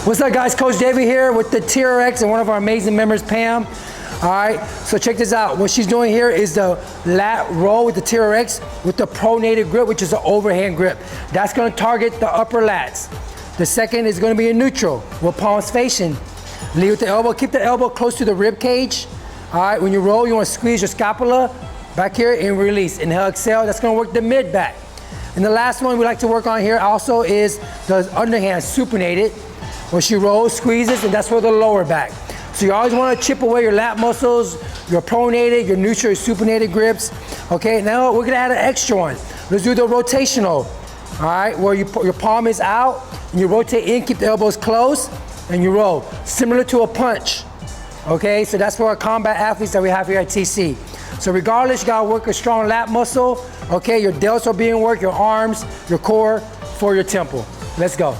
What's up guys, Coach David here with the TRX and one of our amazing members, Pam. All right, so check this out. What she's doing here is the lat row with the TRX with the pronated grip, which is the overhand grip. That's gonna target the upper lats. The second is gonna be a neutral with palms facing. Lead with the elbow, keep the elbow close to the rib cage. All right, when you roll, you wanna squeeze your scapula back here and release. Inhale, exhale, that's gonna work the mid back. And the last one we like to work on here also is the underhand supinated, where she rolls, squeezes, and that's for the lower back. So you always want to chip away your lat muscles, your pronated, your neutral, your supinated grips. Okay, now we're gonna add an extra one. Let's do the rotational. All right, where your palm is out, and you rotate in, keep the elbows close, and you roll. Similar to a punch. Okay, so that's for our combat athletes that we have here at TC. So regardless, you gotta work a strong lat muscle. Okay, your delts are being worked, your arms, your core, for your temple. Let's go.